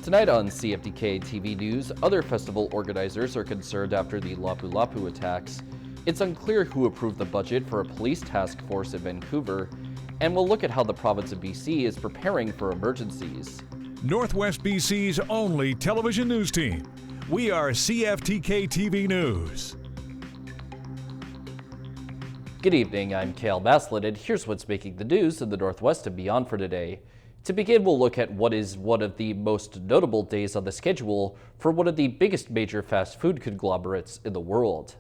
Tonight on CFTK-TV News, other festival organizers are concerned after the Lapu-Lapu attacks. It's unclear who approved the budget for a police task force in Vancouver, and we'll look at how the province of BC is preparing for emergencies. Northwest BC's only television news team. We are CFTK-TV News. Good evening, I'm Cale Maslin, and here's what's making the news in the Northwest and beyond for today. To begin, we'll look at what is one of the most notable days on the schedule for one of the biggest major fast food conglomerates in the world.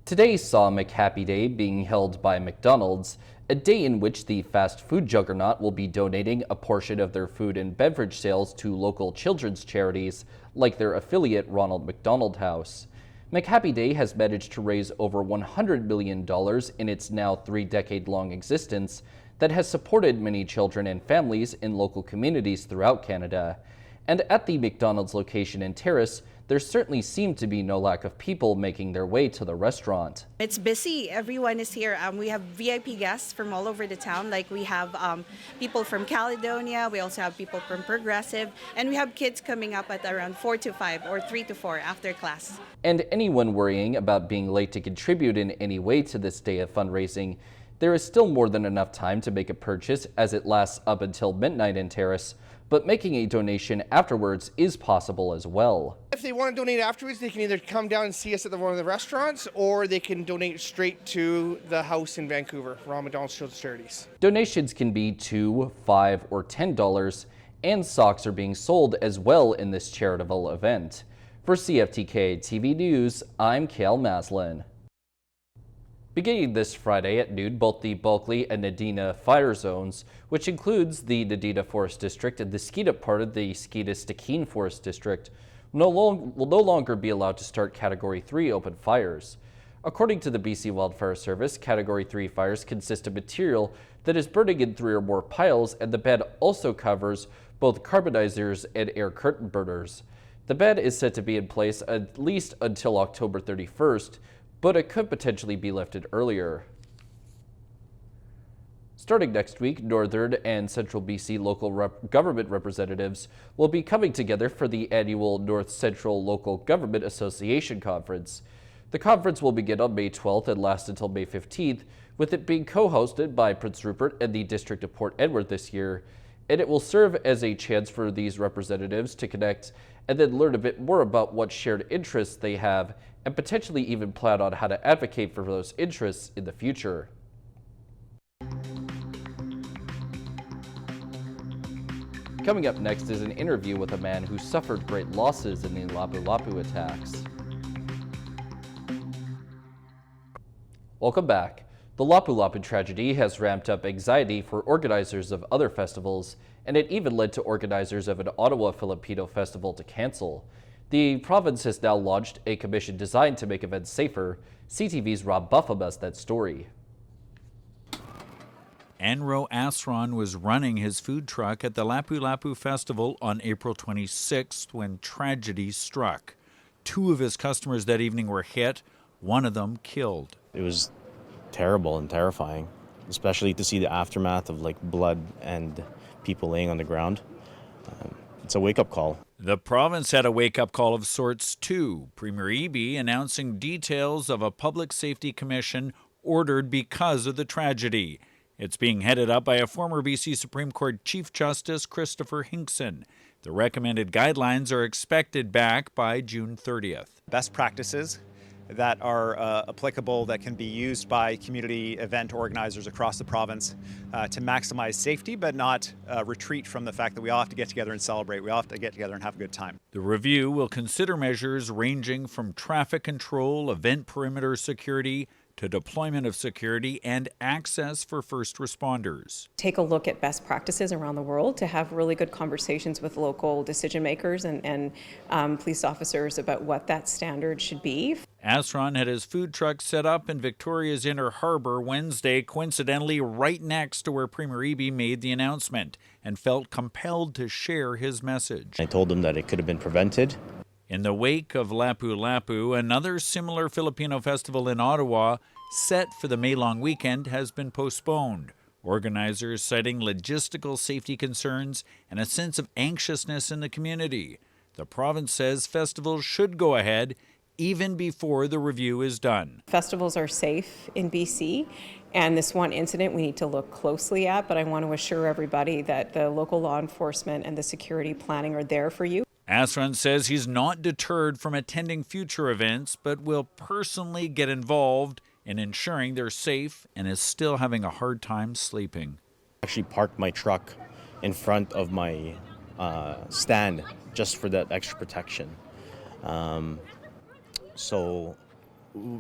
Today saw McHappy Day being held by McDonald's, a day in which the fast food juggernaut will be donating a portion of their food and beverage sales to local children's charities like their affiliate Ronald McDonald House. McHappy Day has managed to raise over $100 million in its now 3-decade-long existence that has supported many children and families in local communities throughout Canada. And at the McDonald's location in Terrace, there certainly seemed to be no lack of people making their way to the restaurant. It's busy. Everyone is here. We have VIP guests from all over the town. Like we have people from Caledonia. We also have people from Progressive. And we have kids coming up at around 4 to 5 or 3 to 4 after class. And anyone worrying about being late to contribute in any way to this day of fundraising, there is still more than enough time to make a purchase as it lasts up until midnight in Terrace, but making a donation afterwards is possible as well. If they want to donate afterwards, they can either come down and see us at one of the restaurants, or they can donate straight to the house in Vancouver, Ronald McDonald Children's Charities. Donations can be $2, $5, or $10, and socks are being sold as well in this charitable event. For CFTK TV News, I'm Cale Maslin. Beginning this Friday at noon, both the Bulkley and Nadina fire zones, which includes the Nadina Forest District and the Skeetup part of the Skeetus-Stikine Forest District, will no longer be allowed to start Category 3 open fires. According to the BC Wildfire Service, Category 3 fires consist of material that is burning in 3 or more piles, and the ban also covers both carbonizers and air curtain burners. The ban is set to be in place at least until October 31st, but it could potentially be lifted earlier. Starting next week, Northern and Central BC local government representatives will be coming together for the annual North Central Local Government Association Conference. The conference will begin on May 12th and last until May 15th, with it being co-hosted by Prince Rupert and the District of Port Edward this year, and it will serve as a chance for these representatives to connect and then learn a bit more about what shared interests they have and potentially even plan on how to advocate for those interests in the future. Coming up next is an interview with a man who suffered great losses in the Lapu-Lapu attacks. Welcome back. The Lapu-Lapu tragedy has ramped up anxiety for organizers of other festivals, and it even led to organizers of an Ottawa Filipino festival to cancel. The province has now launched a commission designed to make events safer. CTV's Rob Buffum has that story. Anro Asron was running his food truck at the Lapu-Lapu Festival on April 26th when tragedy struck. 2 of his customers that evening were hit, one of them killed. It was terrible and terrifying, especially to see the aftermath of blood and people laying on the ground. It's a wake-up call. The province had a wake-up call of sorts too. Premier Eby announcing details of a public safety commission ordered because of the tragedy. It's being headed up by a former BC Supreme Court Chief Justice Christopher Hinkson. The recommended guidelines are expected back by June 30th. Best practices that are applicable that can be used by community event organizers across the province to maximize safety, but not retreat from the fact that we all have to get together and celebrate. We all have to get together and have a good time. The review will consider measures ranging from traffic control, event perimeter security, to deployment of security and access for first responders. Take a look at best practices around the world to have really good conversations with local decision makers and police officers about what that standard should be. Asron had his food truck set up in Victoria's Inner Harbor Wednesday, coincidentally right next to where Premier Eby made the announcement, and felt compelled to share his message. I told him that it could have been prevented. In the wake of Lapu-Lapu, another similar Filipino festival in Ottawa, set for the May-long weekend, has been postponed. Organizers citing logistical safety concerns and a sense of anxiousness in the community. The province says festivals should go ahead even before the review is done. Festivals are safe in BC, and this one incident we need to look closely at, but I want to assure everybody that the local law enforcement and the security planning are there for you. Asran says he's not deterred from attending future events, but will personally get involved in ensuring they're safe and is still having a hard time sleeping. I actually parked my truck in front of my stand just for that extra protection. So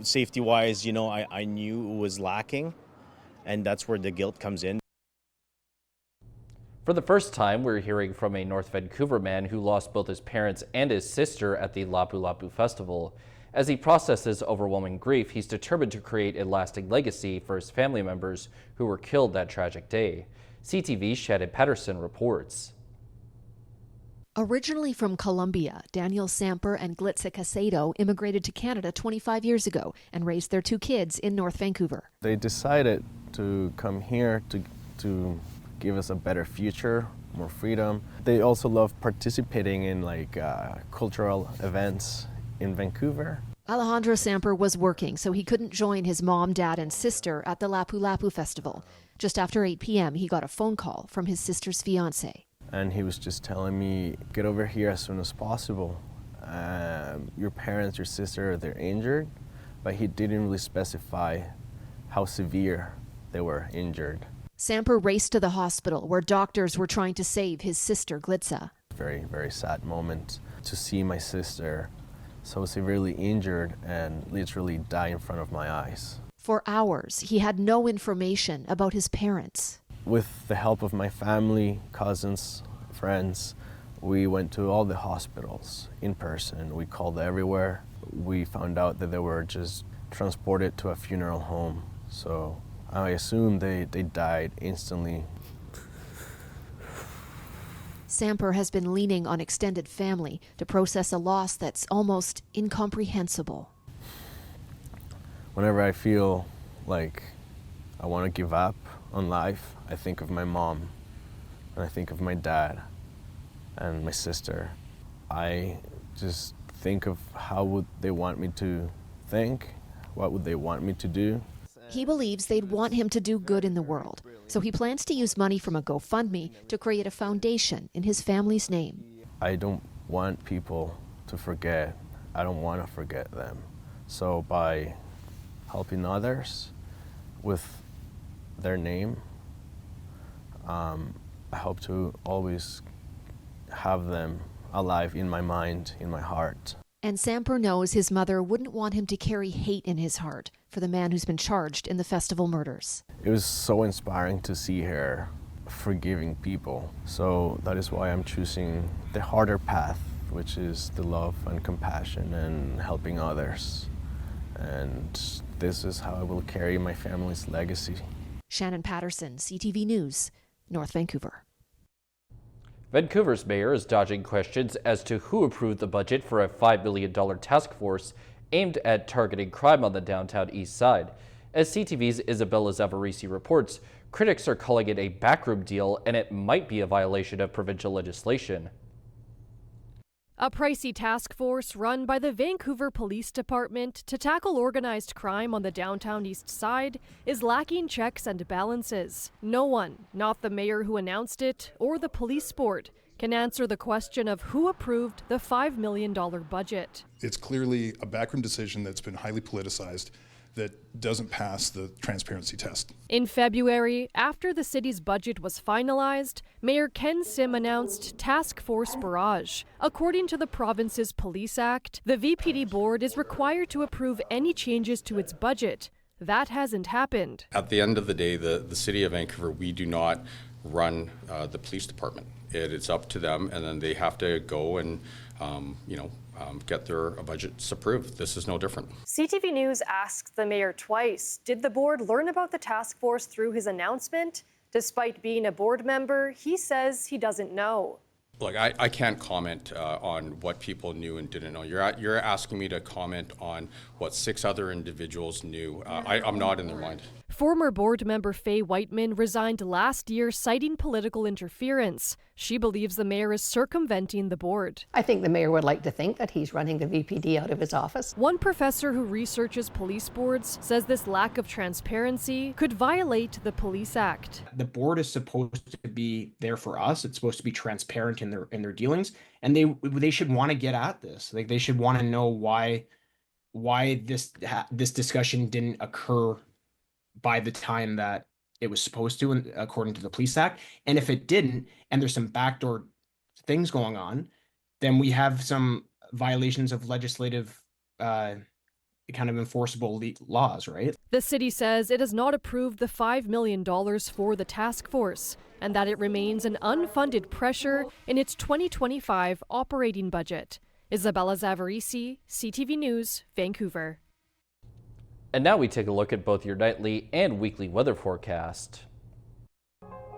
safety-wise, you know, I knew it was lacking, and that's where the guilt comes in. For the first time, we're hearing from a North Vancouver man who lost both his parents and his sister at the Lapu Lapu Festival. As he processes overwhelming grief, he's determined to create a lasting legacy for his family members who were killed that tragic day. CTV's Shannon Patterson reports. Originally from Colombia, Daniel Samper and Glitza Casedo immigrated to Canada 25 years ago and raised their 2 kids in North Vancouver. They decided to come here to give us a better future, more freedom. They also love participating in cultural events in Vancouver. Alejandro Samper was working, so he couldn't join his mom, dad, and sister at the Lapu Lapu Festival. Just after 8 p.m., he got a phone call from his sister's fiancé. And he was just telling me, get over here as soon as possible. Your parents, your sister, they're injured, but he didn't really specify how severe they were injured. Samper raced to the hospital where doctors were trying to save his sister Glitza. Very, very sad moment to see my sister so severely injured and literally die in front of my eyes. For hours, he had no information about his parents. With the help of my family, cousins, friends, we went to all the hospitals in person. We called everywhere. We found out that they were just transported to a funeral home. So I assume they died instantly. Samper has been leaning on extended family to process a loss that's almost incomprehensible. Whenever I feel like I want to give up on life, I think of my mom, and I think of my dad and my sister. I just think of how would they want me to think, what would they want me to do. He believes they'd want him to do good in the world, so he plans to use money from a GoFundMe to create a foundation in his family's name. I don't want people to forget. I don't want to forget them. So by helping others with their name, I hope to always have them alive in my mind, in my heart. And Samper knows his mother wouldn't want him to carry hate in his heart for the man who's been charged in the festival murders. It was so inspiring to see her forgiving people. So that is why I'm choosing the harder path, which is the love and compassion and helping others. And this is how I will carry my family's legacy. Shannon Patterson, CTV News, North Vancouver. Vancouver's mayor is dodging questions as to who approved the budget for a $5 million task force aimed at targeting crime on the downtown east side. As CTV's Isabella Zavarisi reports, critics are calling it a backroom deal and it might be a violation of provincial legislation. A pricey task force run by the Vancouver Police Department to tackle organized crime on the downtown east side is lacking checks and balances. No one, not the mayor who announced it or the police board, can answer the question of who approved the $5 million budget. It's clearly a backroom decision that's been highly politicized that doesn't pass the transparency test. In February, after the city's budget was finalized, Mayor Ken Sim announced Task Force Barrage. According to the province's Police Act, the VPD board is required to approve any changes to its budget. That hasn't happened. At the end of the day, the City of Vancouver, we do not run the police department. It's up to them, and then they have to go and, get their budgets approved. This is no different. CTV News asked the mayor twice, did the board learn about the task force through his announcement? Despite being a board member, he says he doesn't know. Look, I can't comment on what people knew and didn't know. You're asking me to comment on what 6 other individuals knew. I'm not in their mind. Former board member Faye Whiteman resigned last year, citing political interference. She believes the mayor is circumventing the board. I think the mayor would like to think that he's running the VPD out of his office. One professor who researches police boards says this lack of transparency could violate the Police Act. The board is supposed to be there for us. It's supposed to be transparent in their dealings, and they should want to get at this. Like, they should want to know why this discussion didn't occur by the time that it was supposed to, according to the Police Act. And if it didn't, and there's some backdoor things going on, then we have some violations of legislative kind of enforceable laws, right? The city says it has not approved the $5 million for the task force, and that it remains an unfunded pressure in its 2025 operating budget. Isabella Zavarisi, CTV News, Vancouver. And now we take a look at both your nightly and weekly weather forecast.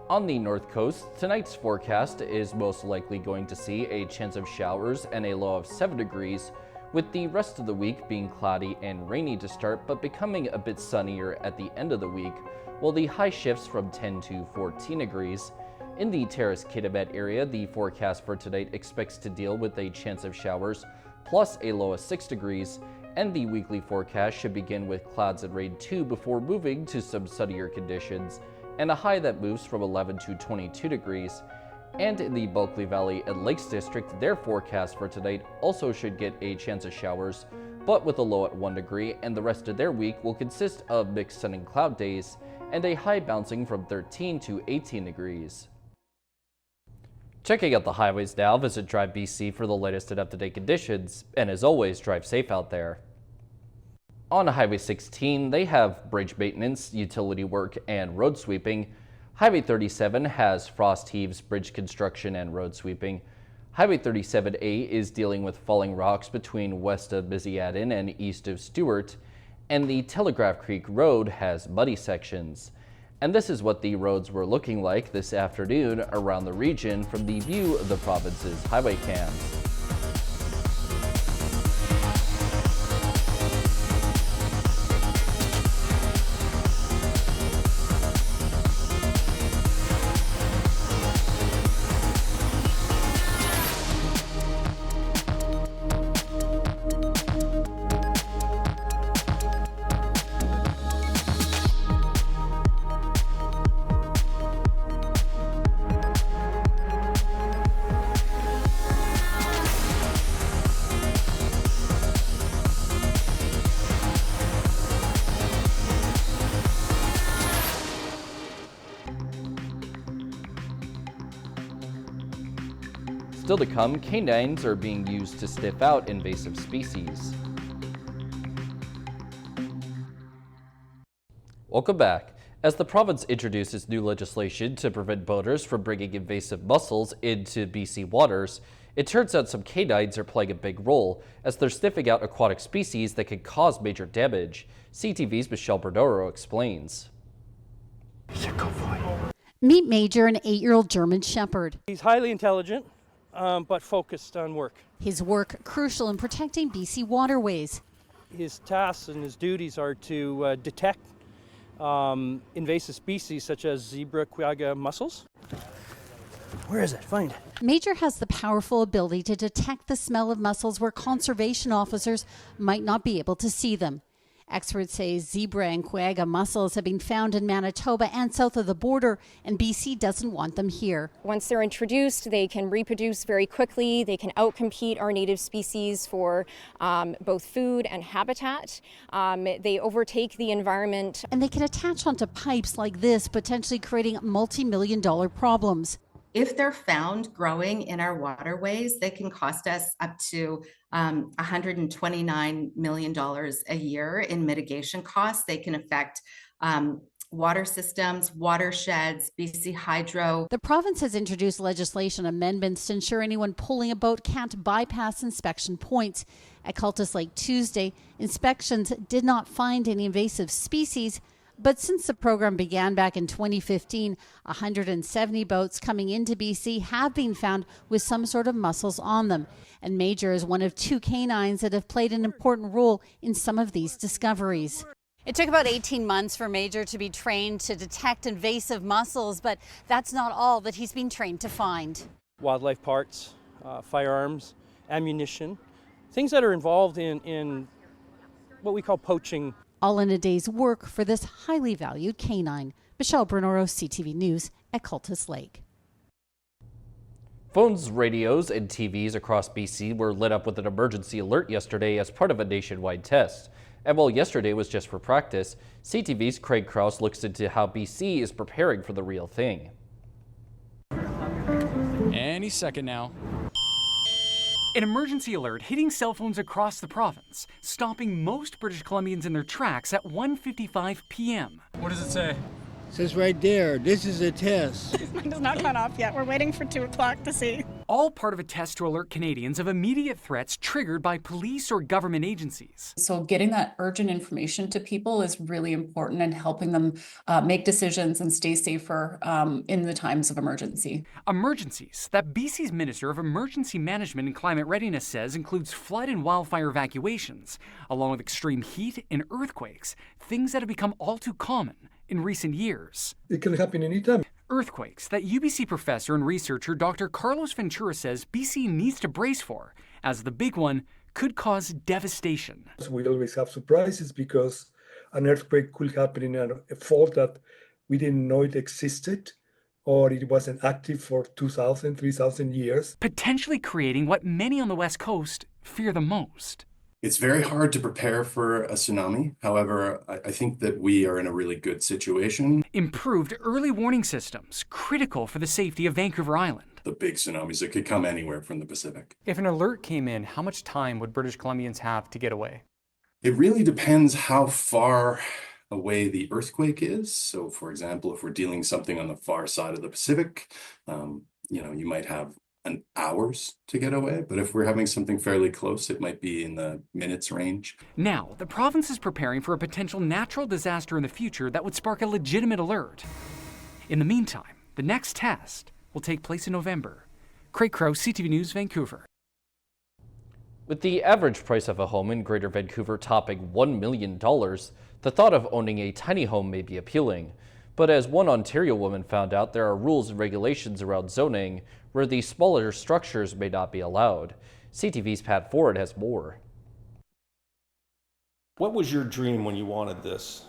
On the north coast, tonight's forecast is most likely going to see a chance of showers and a low of 7 degrees, with the rest of the week being cloudy and rainy to start, but becoming a bit sunnier at the end of the week, while the high shifts from 10 to 14 degrees. In the Terrace-Kitimat area, the forecast for tonight expects to deal with a chance of showers, plus a low of 6 degrees, and the weekly forecast should begin with clouds and rain too before moving to some sunnier conditions, and a high that moves from 11 to 22 degrees. And in the Bulkley Valley and Lakes District, their forecast for tonight also should get a chance of showers, but with a low at 1 degree, and the rest of their week will consist of mixed sun and cloud days, and a high bouncing from 13 to 18 degrees. Checking out the highways now, visit Drive BC for the latest and up-to-date conditions, and as always, drive safe out there. On Highway 16, they have bridge maintenance, utility work, and road sweeping. Highway 37 has frost heaves, bridge construction, and road sweeping. Highway 37A is dealing with falling rocks between west of Biziadin and east of Stewart, and the Telegraph Creek Road has muddy sections. And this is what the roads were looking like this afternoon around the region from the view of the province's highway cams. Still to come, canines are being used to sniff out invasive species. Welcome back. As the province introduces new legislation to prevent boaters from bringing invasive mussels into BC waters, it turns out some canines are playing a big role as they're sniffing out aquatic species that can cause major damage. CTV's Michelle Bernoro explains. Meet Major, an 8-year-old German Shepherd. He's highly intelligent, but focused on work. His work crucial in protecting BC waterways. His tasks and his duties are to detect invasive species such as zebra quagga mussels. Where is it? Find it. Major has the powerful ability to detect the smell of mussels where conservation officers might not be able to see them. Experts say zebra and quagga mussels have been found in Manitoba and south of the border, and BC doesn't want them here. Once they're introduced, they can reproduce very quickly. They can outcompete our native species for both food and habitat. They overtake the environment. And they can attach onto pipes like this, potentially creating multi-million-dollar problems. If they're found growing in our waterways, they can cost us up to $129 million a year in mitigation costs. They can affect water systems, watersheds, BC Hydro. The province has introduced legislation amendments to ensure anyone pulling a boat can't bypass inspection points. At Cultus Lake Tuesday, inspections did not find any invasive species. But since the program began back in 2015, 170 boats coming into BC have been found with some sort of mussels on them. And Major is one of 2 canines that have played an important role in some of these discoveries. It took about 18 months for Major to be trained to detect invasive mussels, but that's not all that he's been trained to find. Wildlife parts, firearms, ammunition, things that are involved in what we call poaching. All in a day's work for this highly valued canine. Michelle Bernoro, CTV News at Cultus Lake. Phones, radios, and TVs across BC were lit up with an emergency alert yesterday as part of a nationwide test. And while yesterday was just for practice, CTV's Craig Krause looks into how BC is preparing for the real thing. Any second now. An emergency alert hitting cell phones across the province, stopping most British Columbians in their tracks at 1:55 p.m. What does it say? It says right there, this is a test. Mine has not gone off yet. We're waiting for 2 o'clock to see. All part of a test to alert Canadians of immediate threats triggered by police or government agencies. So getting that urgent information to people is really important and helping them make decisions and stay safer in the times of emergency. Emergencies that BC's Minister of Emergency Management and Climate Readiness says includes flood and wildfire evacuations, along with extreme heat and earthquakes, things that have become all too common in recent years. It can happen anytime. Earthquakes that UBC professor and researcher Dr. Carlos Ventura says BC needs to brace for, as the big one could cause devastation. We always have surprises because an earthquake could happen in a fault that we didn't know it existed, or it wasn't active for 2,000, 3,000 years. Potentially creating what many on the West Coast fear the most. It's very hard to prepare for a tsunami. However, I think that we are in a really good situation. Improved early warning systems, critical for the safety of Vancouver Island. The big tsunamis that could come anywhere from the Pacific. If an alert came in, how much time would British Columbians have to get away? It really depends how far away the earthquake is. So, for example, if we're dealing something on the far side of the Pacific, you might have hours to get away, but if we're having something fairly close, it might be in the minutes range. Now, the province is preparing for a potential natural disaster in the future that would spark a legitimate alert. In the meantime, the next test will take place in November. Craig Krause, CTV News, Vancouver. With the average price of a home in Greater Vancouver topping $1 million, the thought of owning a tiny home may be appealing. But as one Ontario woman found out, there are rules and regulations around zoning where the smaller structures may not be allowed. CTV's Pat Ford has more. What was your dream when you wanted this?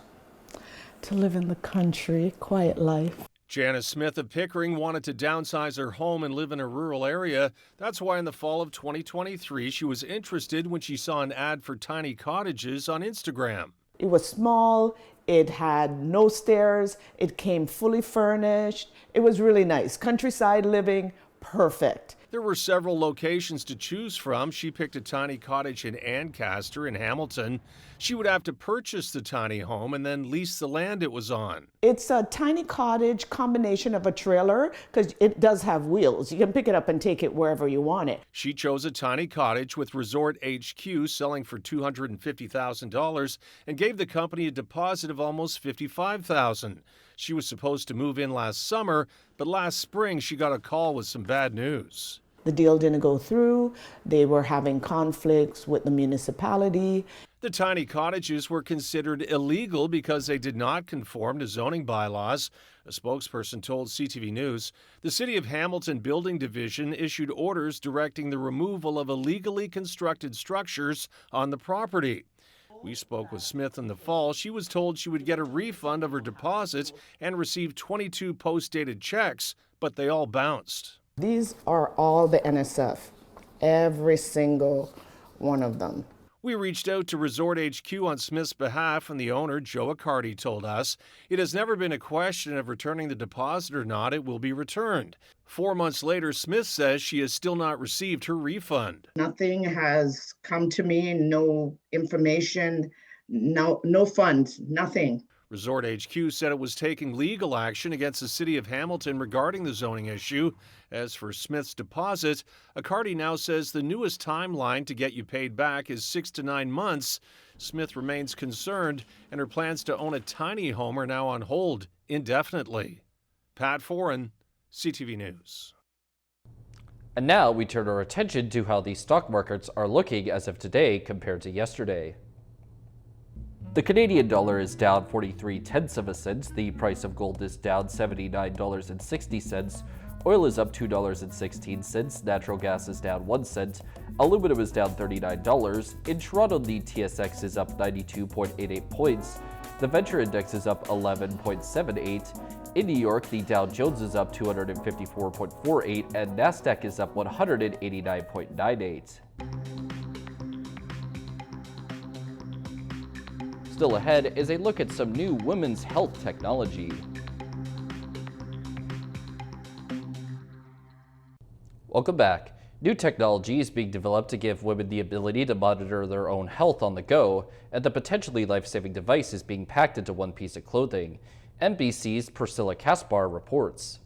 To live in the country, quiet life. Janice Smith of Pickering wanted to downsize her home and live in a rural area. That's why in the fall of 2023, she was interested when she saw an ad for tiny cottages on Instagram. It was small, it had no stairs, it came fully furnished. It was really nice. Countryside living, perfect. There were several locations to choose from. She picked a tiny cottage in Ancaster in Hamilton. She would have to purchase the tiny home and then lease the land it was on. It's a tiny cottage combination of a trailer because it does have wheels. You can pick it up and take it wherever you want it. She chose a tiny cottage with Resort HQ selling for $250,000 and gave the company a deposit of almost $55,000. She was supposed to move in last summer, but last spring she got a call with some bad news. The deal didn't go through. They were having conflicts with the municipality. The tiny cottages were considered illegal because they did not conform to zoning bylaws. A spokesperson told CTV News the City of Hamilton Building Division issued orders directing the removal of illegally constructed structures on the property. We spoke with Smith in the fall. She was told she would get a refund of her deposit and receive 22 post-dated checks, but they all bounced. These are all the NSF, every single one of them. We reached out to Resort HQ on Smith's behalf, and the owner, Joe Accardi, told us it has never been a question of returning the deposit or not. It will be returned. 4 months later, Smith says she has still not received her refund. Nothing has come to me, no information, no funds, nothing. Resort HQ said it was taking legal action against the City of Hamilton regarding the zoning issue. As for Smith's deposit, Accardi now says the newest timeline to get you paid back is 6 to 9 months. Smith remains concerned, and her plans to own a tiny home are now on hold indefinitely. Pat Foran, CTV News. And now we turn our attention to how the stock markets are looking as of today compared to yesterday. The Canadian dollar is down 43/10 of a cent. The price of gold is down $79.60. Oil is up $2.16. Natural gas is down 1 cent. Aluminum is down $39. In Toronto, the TSX is up 92.88 points. The Venture Index is up 11.78. In New York, the Dow Jones is up 254.48 and Nasdaq is up 189.98. Still ahead is a look at some new women's health technology. Welcome back. New technology is being developed to give women the ability to monitor their own health on the go, and the potentially life-saving device is being packed into one piece of clothing. NBC's Priscilla Kaspar reports.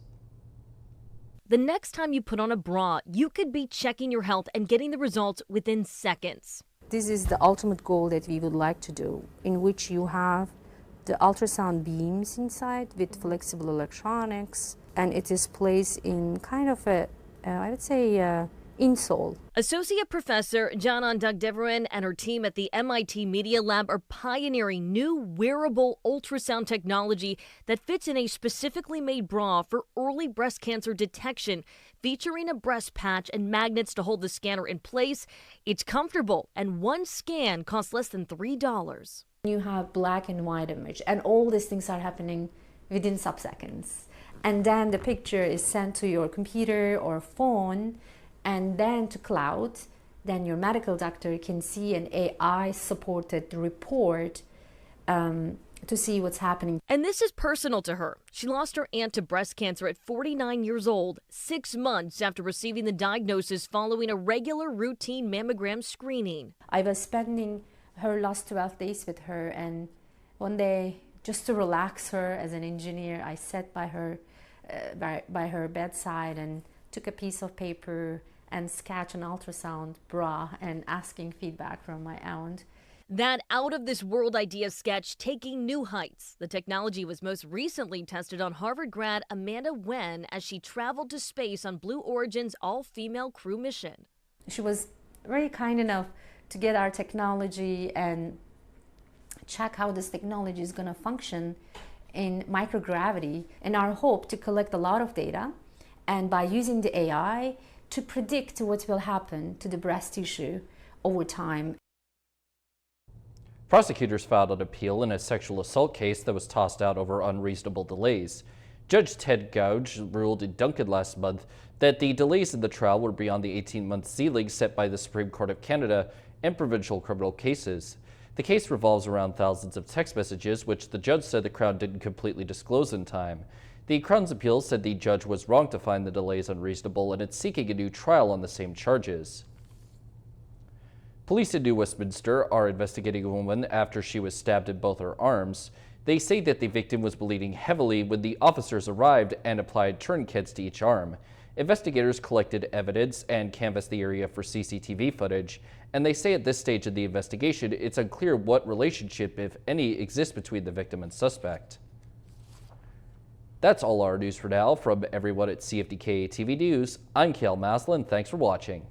The next time you put on a bra, you could be checking your health and getting the results within seconds. This is the ultimate goal that we would like to do, in which you have the ultrasound beams inside with flexible electronics, and it is placed in kind of a, I would say, insole. Associate Professor Janan Dagdevaran and her team at the MIT Media Lab are pioneering new wearable ultrasound technology that fits in a specifically made bra for early breast cancer detection, featuring a breast patch and magnets to hold the scanner in place. It's comfortable, and one scan costs less than $3. You have black and white image, and all these things are happening within sub-seconds. And then the picture is sent to your computer or phone, and then to cloud. Then your medical doctor can see an AI-supported report to see what's happening. And this is personal to her. She lost her aunt to breast cancer at 49 years old, 6 months after receiving the diagnosis following a regular routine mammogram screening. I was spending her last 12 days with her, and one day, just to relax her as an engineer, I sat by her bedside and took a piece of paper and sketched an ultrasound bra and asking feedback from my aunt. That out-of-this-world idea sketch taking new heights. The technology was most recently tested on Harvard grad Amanda Wen as she traveled to space on Blue Origin's all-female crew mission. She was very kind enough to get our technology and check how this technology is going to function in microgravity, and our hope to collect a lot of data, and by using the AI to predict what will happen to the breast tissue over time. Prosecutors filed an appeal in a sexual assault case that was tossed out over unreasonable delays. Judge Ted Gouge ruled in Duncan last month that the delays in the trial were beyond the 18-month ceiling set by the Supreme Court of Canada and provincial criminal cases. The case revolves around thousands of text messages, which the judge said the Crown didn't completely disclose in time. The Crown's appeal said the judge was wrong to find the delays unreasonable, and it's seeking a new trial on the same charges. Police in New Westminster are investigating a woman after she was stabbed in both her arms. They say that the victim was bleeding heavily when the officers arrived and applied tourniquets to each arm. Investigators collected evidence and canvassed the area for CCTV footage, and they say at this stage of the investigation it's unclear what relationship, if any, exists between the victim and suspect. That's all our news for now. From everyone at CFTK-TV News, I'm Cale Maslin. Thanks for watching.